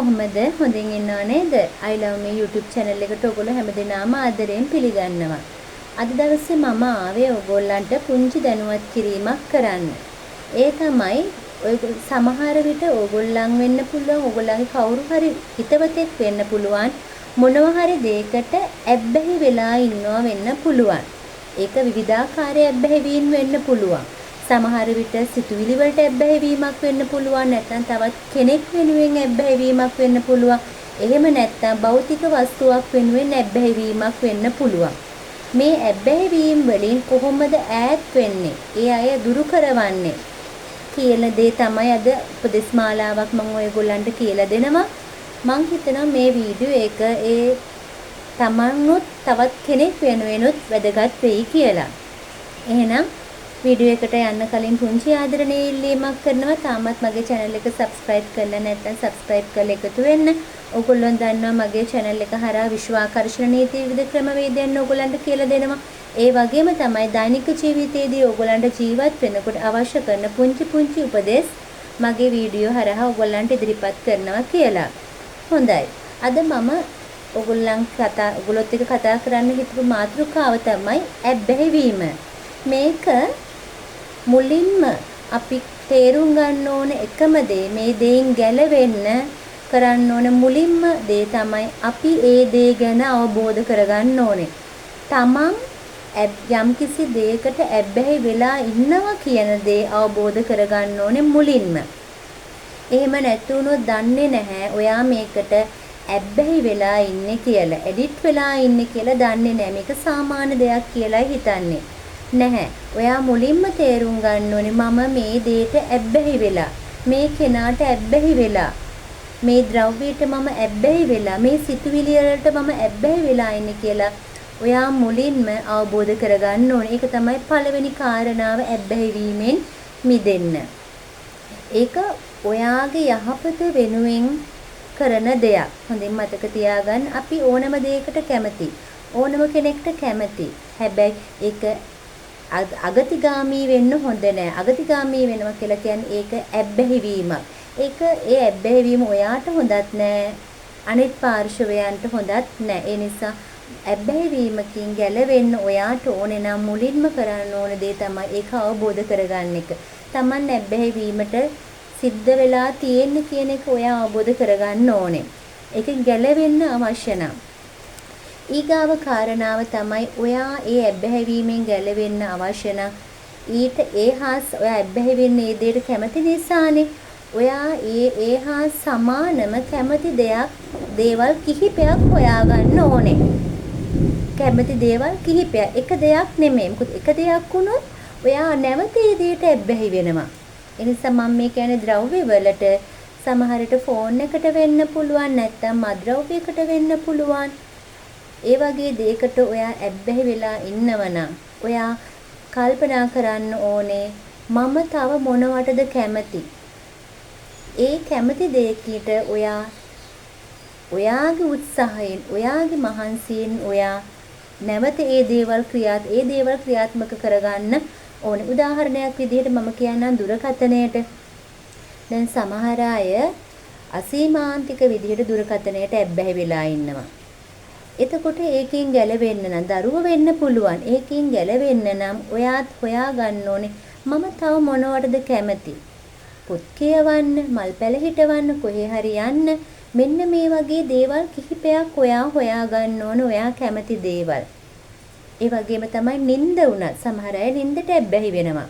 කොහොමද හොඳින් ඉන්නව නේද? I love me YouTube channel එකට ඔයගොල්ලෝ හැමදෙනාම ආදරයෙන් පිළිගන්නවා. අද දවසේ මම ආවේ ඔයගොල්ලන්ට පුංචි දැනුවත් කිරීමක් කරන්න. ඒ තමයි ඔය සමහර විට ඕගොල්ලන් වෙන්න පුළුවන්, ඕගොල්ලන්ගේ කවුරු හරි හිතවතෙක් වෙන්න පුළුවන්, මොනවා හරි දෙයකට ඇබ්බැහි වෙලා ඉන්නවා වෙන්න පුළුවන්. ඒක විවිධාකාර ඇබ්බැහිවීම් වෙන්න පුළුවන්. සමහර විට සිතුවිලි වලට ඇබ්බැහි වීමක් වෙන්න පුළුවන්, නැත්නම් තවත් කෙනෙක් වෙනුවෙන් ඇබ්බැහි වීමක් වෙන්න පුළුවන්. එහෙම නැත්නම් භෞතික වස්තුවක් වෙනුවෙන් ඇබ්බැහි වීමක් වෙන්න පුළුවන්. මේ ඇබ්බැහි වීම වලින් කොහොමද ඈත් වෙන්නේ? ඒ අය දුරු කරවන්නේ කියන දේ තමයි අද උපදෙස් මාලාවක් මම ඔයගොල්ලන්ට කියලා දෙනවා. මම හිතනවා මේ වීඩියෝ එක ඒ තමන්නුත් තවත් කෙනෙක් වෙනුවෙනුත් වැදගත් වෙයි කියලා. එහෙනම් වීඩියෝ එකට යන්න කලින් පුංචි ආදරණීය ඉල්ලීමක් කරනවා. තාමත් මගේ channel එක subscribe කරලා නැත්නම් subscribe කරලා එකතු වෙන්න. ඔයගොල්ලෝ දන්නවා මගේ channel එක හරහා විශ්වාකර්ෂණ නීති විවිධ ක්‍රමවේදයන් ඔයගොල්ලන්ට කියලා දෙනවා. ඒ වගේම තමයි දෛනික ජීවිතයේදී ඔයගොල්ලන්ට ජීවත් වෙනකොට අවශ්‍ය කරන පුංචි උපදෙස් මගේ වීඩියෝ හරහා ඔයගොල්ලන්ට ඉදිරිපත් කරනවා කියලා. හොඳයි. අද මම ඔයගොල්ලොත් එක්ක කතා කරන්න හිතපු මාතෘකාව තමයි ඇබ්බැහි වීම. මේක මුලින්ම අපි තේරුම් ගන්න ඕන එකම දේ, මේ දේෙන් ගැලවෙන්න කරන්න ඕන මුලින්ම දේ තමයි අපි ඒ දේ ගැන අවබෝධ කරගන්න ඕනේ. තමන් යම්කිසි දෙයකට ඇබ්බැහි වෙලා ඉන්නවා කියන දේ අවබෝධ කරගන්න ඕනේ මුලින්ම. එහෙම නැතුනොත් දන්නේ නැහැ ඔයා මේකට ඇබ්බැහි වෙලා ඉන්නේ කියලා, එඩිට් වෙලා ඉන්නේ කියලා දන්නේ නැහැ. මේක සාමාන්‍ය දෙයක් කියලායි හිතන්නේ. නැහැ. ඔයා මුලින්ම තේරුම් ගන්න ඕනේ මම මේ දෙයට ඇබ්බැහි වෙලා, මේ කෙනාට ඇබ්බැහි වෙලා, මේ ද්‍රව්‍යයට මම ඇබ්බැහි වෙලා, මේ සිතුවිලි වලට මම ඇබ්බැහි වෙලා ඉන්නේ කියලා ඔයා මුලින්ම අවබෝධ කරගන්න ඕනේ. ඒක තමයි පළවෙනි කාරණාව, ඇබ්බැහි වීමෙන් මිදෙන්න. ඒක ඔයාගේ යහපත වෙනුවෙන් කරන දෙයක්. හොඳින් මතක තියාගන්න. අපි ඕනම දෙයකට කැමති, ඕනම කෙනෙක්ට කැමති. හැබැයි ඒක අගතිගාමී වෙන්න හොඳ නැහැ. අගතිගාමී වෙනවා කියලා කියන්නේ ඒක ඇබ්බැහි වීමක්. ඒ ඇබ්බැහි වීම ඔයාට හොඳත් නැහැ, අනිත් පාර්ශවයන්ට හොඳත් නැහැ. ඒ නිසා ඇබ්බැහි වීමකින් ගැලවෙන්න ඔයාට ඕනේ නම් මුලින්ම කරන්න ඕන දේ තමයි ඒක අවබෝධ කරගන්න එක. Taman ඇබ්බැහි වීමට සිද්ධ වෙලා තියෙන්නේ කියන එක ඔයා අවබෝධ කරගන්න ඕනේ. ඒකෙන් ගැලවෙන්න අවශ්‍ය නම් ඊගාව කාරණාව තමයි ඔයා ඒ ඇබ්බැහි වීමෙන් ගැලවෙන්න අවශ්‍ය නම් ඊට ඔයා ඇබ්බැහි වෙන්නේ ඒ දෙයට කැමති නිසානේ. ඔයා ඒ හා සමානම කැමති දේවල් කිහිපයක් හොයාගන්න ඕනේ. කැමති දේවල් කිහිපයක්, එක දෙයක් නෙමෙයි. මොකද එක දෙයක් වුණොත් ඔයා නැවත ඒ දෙයට ඇබ්බැහි වෙනවා. ඒ නිසා මම මේ කියන්නේ ද්‍රව්‍ය වලට සමහරට ෆෝන් එකට වෙන්න පුළුවන්, නැත්නම් මත්ද්‍රව්‍යයකට වෙන්න පුළුවන්. ඒ වගේ දෙයකට ඔයා ඇබ්බැහි වෙලා ඉන්නවනම් ඔයා කල්පනා කරන්න ඕනේ මම තව මොනවටද කැමති? ඒ කැමති දෙයකට ඔයාගේ උත්සාහයෙන්, ඔයාගේ මහන්සියෙන් ඔයා නැවත ඒ දේවල් ක්‍රියාත්මක කරගන්න ඕනේ. උදාහරණයක් විදිහට මම කියන්නම් දුරකථනයට. දැන් සමහර අය අසීමාන්තික විදිහට දුරකථනයට ඇබ්බැහි වෙලා ඉන්නවා. එතකොට ඒකෙන් ගැලවෙන්න නම් දරුව වෙන්න පුළුවන්. ඒකෙන් ගැලවෙන්න නම් ඔයාත් හොයාගන්න ඕනේ මම තව මොනවටද කැමති? පොත් කියවන්න, මල් පැල හිටවන්න, කොහේ හරි යන්න. මෙන්න මේ වගේ දේවල් කිහිපයක් ඔයා හොයාගන්න ඕනේ, ඔයා කැමති දේවල්. ඒ වගේම තමයි නිින්ද උනත් සමහර අය නිින්දට ඇබ්බැහි වෙනවා.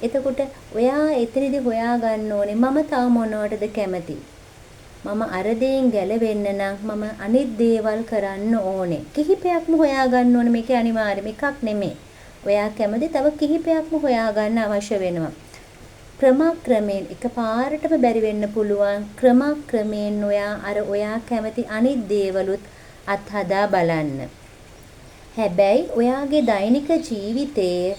එතකොට ඔයා එතනදී හොයාගන්න ඕනේ මම තව මොනවටද කැමති? මම අර දෙයින් ගැලවෙන්න නම් මම අනිත් දේවල් කරන්න ඕනේ. කිහිපයක්ම හොයාගන්න ඕනේ. මේක අනිවාර්යම එකක් නෙමෙයි. ඔයා කැමති තව කිහිපයක්ම හොයාගන්න අවශ්‍ය වෙනවා. ක්‍රමක්‍රමයෙන් එකපාරටම බැරි වෙන්න පුළුවන්. ක්‍රමක්‍රමයෙන් ඔයා කැමති අනිත් දේවලුත් අත්හදා බලන්න. හැබැයි ඔයාගේ දෛනික ජීවිතයේ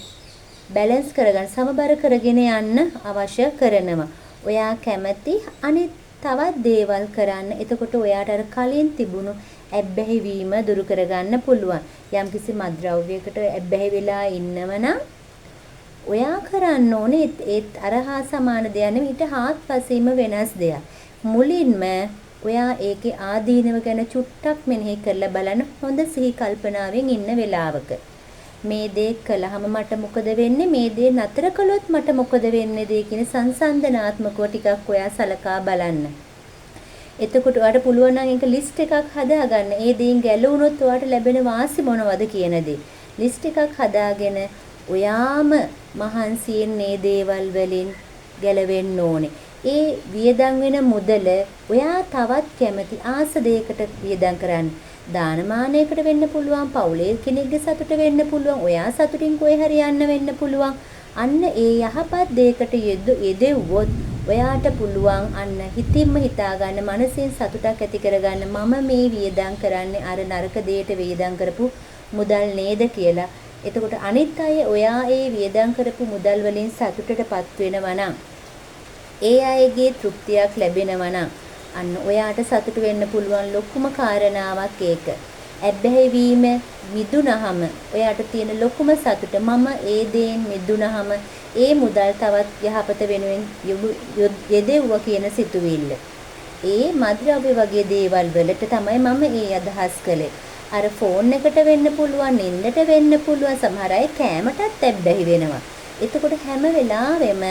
බැලන්ස් කරගන්න, සමබර කරගෙන යන්න අවශ්‍ය කරනවා. ඔයා කැමති අනිත් තවත් දේවල් කරන්න. එතකොට ඔයාට අර කලින් තිබුණු ඇබ්බැහි වීම දුරු කරගන්න පුළුවන්. යම්කිසි මත්ද්‍රව්‍යයකට ඇබ්බැහි වෙලා ඉන්නවනම් ඔයා කරන්න ඕනේ ඒත් අර හා සමාන දෙයක් නෙමෙයි, ඊට හාත්පසින්ම වෙනස් දෙයක්. මුලින්ම ඔයා ඒකේ ආදීනව ගැන චුට්ටක් මෙනෙහි කරලා බලන්න හොඳ සිහි කල්පනාවෙන් ඉන්න වෙලාවක. මේ දේ කළාම මට මොකද වෙන්නේ? මේ දේ නතර කළොත් මට මොකද වෙන්නේ? කියන සංසන්දනාත්මකව ටිකක් ඔයා සලකා බලන්න. එතකොට ඔයාට පුළුවන් නම් ඒක ලිස්ට් එකක් හදාගන්න. ඒ දේෙන් ගැලවුණොත් ඔයාට ලැබෙන වාසි මොනවද කියන දේ. ලිස්ට් එකක් හදාගෙන ඔයාම මහන්සියෙන් මේ දේවල් වලින් ගැලවෙන්න ඕනේ. ඒ වියදම් වෙන මුදල ඔයා තවත් කැමති ආස දෙයකට වියදම් කරන්න. දානමානයකට වෙන්න පුළුවන්, පවුලේ කෙනෙක්ගේ සතුට වෙන්න පුළුවන්, ඔයා සතුටින් කොහේ හරි යන්න වෙන්න පුළුවන්. අන්න ඒ යහපත් දෙයකට යෙදෙව්වොත් ඔයාට පුළුවන් අන්න හිතින්ම හිතාගන්න, මනසින් සතුටක් ඇති කරගන්න මම මේ වියදම් කරන්නේ අර නරක දෙයට වියදම් කරපු මුදල් නේද කියලා. එතකොට අනිත් අය ඔයා ඒ වියදම් කරපු මුදල් වලින් සතුටටපත් වෙනවා නම්, ඒ අයගේ තෘප්තියක් ලැබෙනවා නම් අන්න ඔයාට සතුට වෙන්න පුළුවන් ලොකුම කාරණාවක් ඒක. ඇබ්බැහි වීම මිදුනහම ඔයාට තියෙන ලොකුම සතුට මම ඒ දේෙන් මිදුනහම ඒ මුදල් තවත් යහපත වෙනුවෙන් යෙදෙව්වා කියන සිතුවිල්ල. ඒ මද්ද්‍රව්‍ය වගේ දේවල් වලට තමයි මම ඒ අදහස් කළේ. අර ෆෝන් එකට වෙන්න පුළුවන්, නින්දට වෙන්න පුළුවන්, සමහර අය කෑමටත් ඇබ්බැහි වෙනවා. එතකොට හැම වෙලාවෙම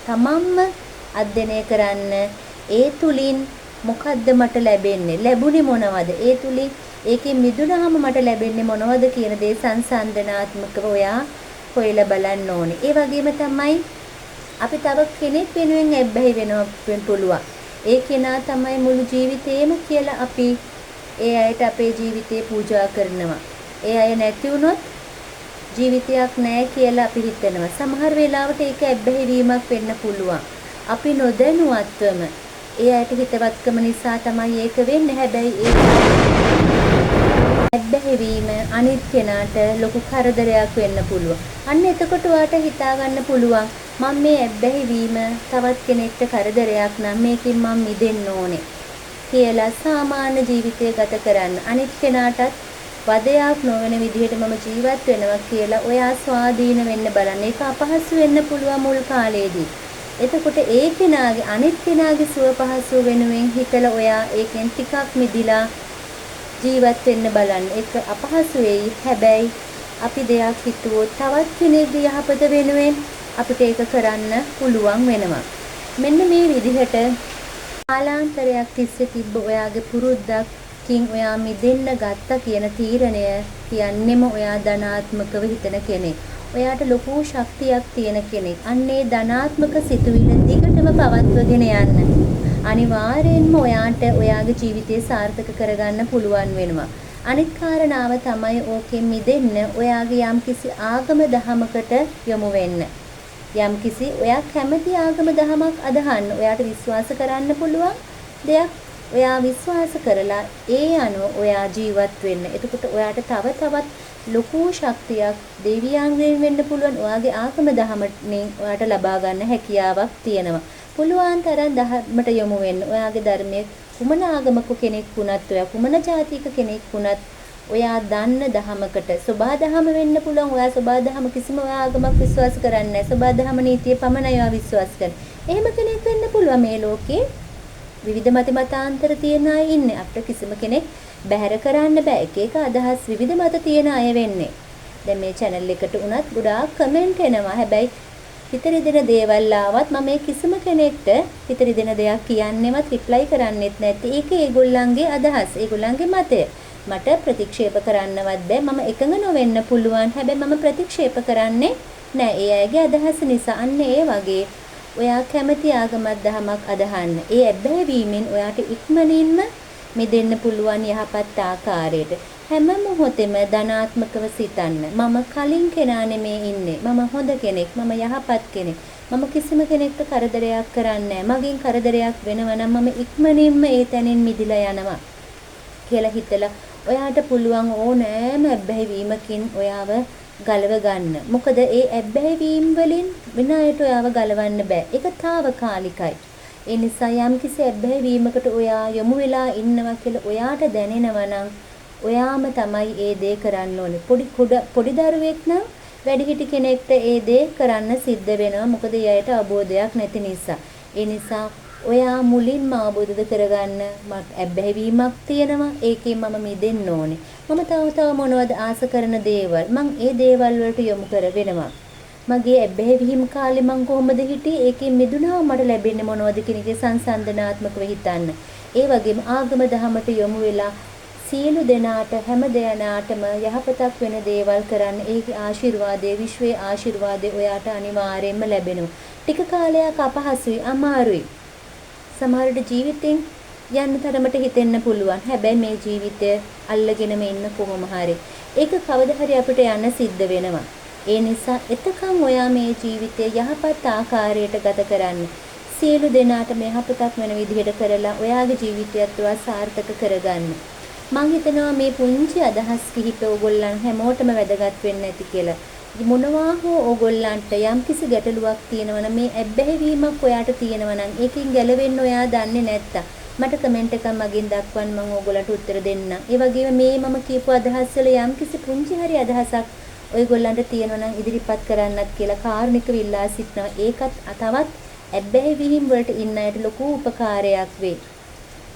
තමන්ම අධ්‍යයනය කරන්න ඒ තුලින් මොකද්ද මට ලැබෙන්නේ, ලැබුණේ මොනවද, ඒ තුලින් ඒකෙන් මිදුනහම මට ලැබෙන්නේ මොනවද කියන දේ සංසන්දනාත්මකව ඔයා හොයලා බලන්න ඕනේ. ඒ වගේම තමයි අපි තව කෙනෙක් වෙනුවෙන් ඇබ්බැහි වෙන්න පුළුවන්. ඒ කෙනා තමයි මුළු ජීවිතේම කියලා අපි ඒ අයට අපේ ජීවිතේ පූජා කරනවා. ඒ අය නැති වුණොත් ජීවිතයක් නැහැ කියලා අපි හිතනවා. සමහර වෙලාවට ඒක ඇබ්බැහි වීමක් වෙන්න පුළුවන්. අපි නොදැනුවත්වම ඒ අයට හිතවත්කම නිසා තමයි ඒක වෙන්නේ. හැබැයි ඒ ඇබ්බැහි වීම අනිත් කෙනාට ලොකු කරදරයක් වෙන්න පුළුවන්. අන්න එතකොට ඔයාට හිතා ගන්න පුළුවන් මම මේ ඇබ්බැහි වීම තවත් කෙනෙක්ට කරදරයක් නම් මේකෙන් මම මිදෙන්න ඕනේ කියලා සාමාන්‍ය ජීවිතය ගත කරන්න. අනිත් කෙනාටත් වදයක් නොවන විදිහට මම ජීවත් වෙනවා කියලා ඔයා ස්වාධීන වෙන්න බලන්න. ඒක අපහසු වෙන්න පුළුවන් මුල් කාලේදී. එතකොට ඒ කෙනාගේ අනිත් කෙනාගේ සුව පහසුව වෙනුවෙන් හිතලා ඔයා ඒකෙන් ටිකක් මිදිලා ජීවත් වෙන්න බලන්න. ඒක අපහසු වෙයි. හැබැයි අපි දෙයක් හිතුවොත් තවත් කෙනෙක්ගේ යහපත වෙනුවෙන් අපිට ඒක කරන්න පුළුවන් වෙනවා. මෙන්න මේ විදිහට කාලාන්තරයක් තිස්සේ තිබ්බ ඔයාගේ පුරුද්දකින් ඔයා මිදෙන්න ගත්ත කියන තීරණය කියන්නෙම ඔයා ධනාත්මකව හිතන කෙනෙක්. ඔයාට ලොකු ශක්තියක් තියෙන කෙනෙක්. අන්නේ ධනාත්මක සිතුවිල්ල දිගටම පවත්වගෙන යන්න. අනිවාර්යෙන්ම ඔයාට ඔයාගේ ජීවිතය සාර්ථක කරගන්න පුළුවන් වෙනවා. අනිත් කාරණාව තමයි ඕකෙන් මිදෙන්න ඔයාගේ යම්කිසි ආගම දහමකට යොමු වෙන්න. යම්කිසි ඔයා කැමති ආගම දහමක් අදහන්න. ඔයාට විශ්වාස කරන්න පුළුවන් දෙයක් ඔයා විශ්වාස කරලා ඒ අනුව ඔයා ජීවත් වෙන්න. එතකොට ඔයාට තව තවත් ලොකු ශක්තියක් දෙවියන්ගෙන් වෙන්න පුළුවන්. ඔයාගේ ආගම දහමෙන් ඔයාට ලබා ගන්න හැකියාවක් තියෙනවා. පුළුවන් තරම් ධර්මයට යොමු වෙන්න. ඔයාගේ ධර්මයේ කුමන ආගමක කෙනෙක් වුණත්, ඔයා කුමන ජාතික කෙනෙක් වුණත්, ඔයා දන්න දහමකට සබා දහම වෙන්න පුළුවන්. ඔයා සබා දහම කිසිම ආගමක් විශ්වාස කරන්නේ නැහැ. සබා දහම නීතිය පමණයි ඔයා විශ්වාස කරන්නේ. එහෙම කෙනෙක් වෙන්න පුළුවන්. මේ ලෝකේ විවිධ මතාන්තර තියෙන අය ඉන්නේ. අපිට කිසිම කෙනෙක් බැහැර කරන්න බෑ. එක එක අදහස් විවිධ මත තියෙන අය වෙන්නේ. දැන් මේ channel එකට උනත් ගොඩාක් කමෙන්ට් එනවා. හැබැයි හිත රිදෙන දේවල් ආවත් මම මේ කිසිම කෙනෙක්ට හිත රිදෙන දෙයක් කියන්නේවත් රිප්ලයි කරන්නෙත් නැති. ඒක ඒගොල්ලන්ගේ අදහස්, ඒගොල්ලන්ගේ මතය. මට ප්‍රතික්ෂේප කරන්නවත් බෑ. මම එකඟ නොවෙන්න පුළුවන්. හැබැයි මම ප්‍රතික්ෂේප කරන්නේ නෑ. ඒ අයගේ අදහස් නිසා. අන්න ඒ වගේ ඔයා කැමති ආගමක් දහමක් අදහන්න. ඒ ඇබ්බැහි වීමෙන් ඔයාට ඉක්මනින්ම මිදෙන්න පුළුවන් යහපත් ආකාරයට. හැම මොහොතෙම ධනාත්මකව සිතන්න. මම කලින් කෙනා නෙමේ ඉන්නේ. මම හොඳ කෙනෙක්. මම යහපත් කෙනෙක්. මම කිසිම කෙනෙක්ට කරදරයක් කරන්නේ නැහැ. මගෙන් කරදරයක් වෙනවා නම් මම ඉක්මනින්ම ඒ තැනින් මිදිලා යනවා කියලා හිතලා ඔයාට පුළුවන් ඕනෑම ඇබ්බැහි වීමකින් ඔයාව ගලව ගන්න. මොකද ඒ ඇබ්බැහි වීම වලින් වෙන අයට ඔයාව ගලවන්න බෑ. ඒක තාවකාලිකයි. ඒ නිසා යම්කිසි ඇබ්බැහි වීමකට ඔයා යොමු වෙලා ඉන්නවා කියලා ඔයාට දැනෙනවා නම් ඔයාම තමයි ඒ දේ කරන්න ඕනේ. පොඩි දරුවෙක් නම් වැඩිහිටි කෙනෙක්ට ඒ දේ කරන්න සිද්ධ වෙනවා. මොකද එයාට අවබෝධයක් නැති නිසා. ඒ නිසා ඔයා මුලින්ම අවබෝධ කරගන්න මට ඇබ්බැහිවීමක් තියෙනවා. ඒකෙන් මම මිදෙන්න ඕනේ. මම තව මොනවද ආස කරන දේවල්. මං ඒ දේවල් වලට යොමු කර වෙනවා. මගේ ඇබ්බැහිවීම කාලේ මං කොහොමද හිටියේ? ඒකෙන් මිදුණාම මට ලැබෙන්නේ මොනවද කියන එකේ සංසන්දනාත්මකව හිතන්න. ඒ වගේම ආගම දහමට යොමු වෙලා සියලු දෙනාට හැම දෙනාටම යහපතක් වෙන දේවල් කරන්න. ඒකේ ආශිර්වාදයේ විශ්වයේ ආශිර්වාදයේ ඔයාට අනිවාර්යයෙන්ම ලැබෙනවා. ටික කාලයක් අපහසුයි, අමාරුයි. සමහරට ජීවිතෙන් යන්න තරමට හිතෙන්න පුළුවන්. හැබැයි මේ ජීවිතය අල්ලගෙනම ඉන්න කොහොම හරි. ඒක කවදා හරි අපිට යන්න සිද්ධ වෙනවා. ඒ නිසා එතකන් ඔයා මේ ජීවිතය යහපත් ආකාරයට ගත කරන්න. සියලු දෙනාටම යහපතක් වෙන විදිහට කරලා ඔයාගේ ජීවිතයත් ඔයා සාර්ථක කරගන්න. මම හිතනවා මේ පුංචි අදහස් කිහිප ඕගොල්ලන් හැමෝටම වැදගත් වෙන්න ඇති කියලා. මොනවා හෝ ඕගොල්ලන්ට යම්කිසි ගැටලුවක් තියෙනවා නම් මේ ඇබ්බැහිවීමක් ඔයාට තියෙනවා නම් ඒකෙන් ගැලවෙන්න ඔයා දන්නේ නැත්තම් මට කමෙන්ට් එකක් මගින් දක්වන්න මම ඕගොල්ලන්ට උත්තර දෙන්නම්. ඒ වගේම මේ මම කියපු අදහස් වල යම්කිසි පුංචි හරි අදහසක් ඔයගොල්ලන්ට තියෙනවා නම් ඉදිරිපත් කරන්නත් කියලා කාරුණිකව ඉල්ලා සිටිනවා. ඒකත් තවත් ඇබ්බැහිවීම වලට ඉන්න අයට ලොකු උපකාරයක් වෙයි.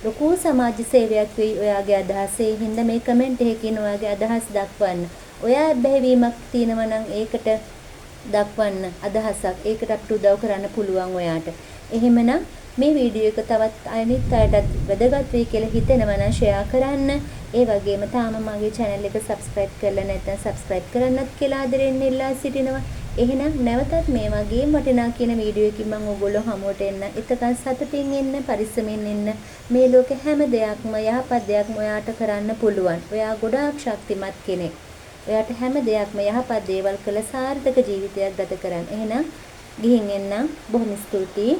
ලොකු සමාජ සේවයක් වෙයි ඔයාගේ අදහසේ. හින්දා මේ කමෙන්ට් එකකින් ඔයාගේ අදහස් දක්වන්න. ඔයා ඇබ්බැහිවීමක් තියෙනවා නම් ඒකට දක්වන්න අදහසක්. ඒකට අපිට උදව් කරන්න පුළුවන් ඔයාට. එහෙමනම් මේ වීඩියෝ එක තවත් අනිත් අයටත් වැදගත් වෙයි කියලා හිතෙනවා නම් ෂෙයා කරන්න. ඒ වගේම තාම මගේ channel එක subscribe කරලා නැත්නම් subscribe කරන්නත් කියලා ආදරෙන් ඉල්ලා සිටිනවා. එහෙනම් නැවතත් මේ වගේ වටිනා කියන වීඩියෝ එකකින් මම ඔයගොල්ලෝ හමුවට එන්න. එතකන් සතුටින් ඉන්න, පරිස්සමින් ඉන්න. මේ ලෝකේ හැම දෙයක්ම යහපත් දෙයක්ම ඔයාට කරන්න පුළුවන්. ඔයා ගොඩාක් ශක්තිමත් කෙනෙක්. ඔයාට හැම දෙයක්ම යහපත් දේවල් කළ සාර්ථක ජීවිතයක් ගත කරන්න. එහෙනම් ගිහින් එන්න. බොහොම ස්තුතියි.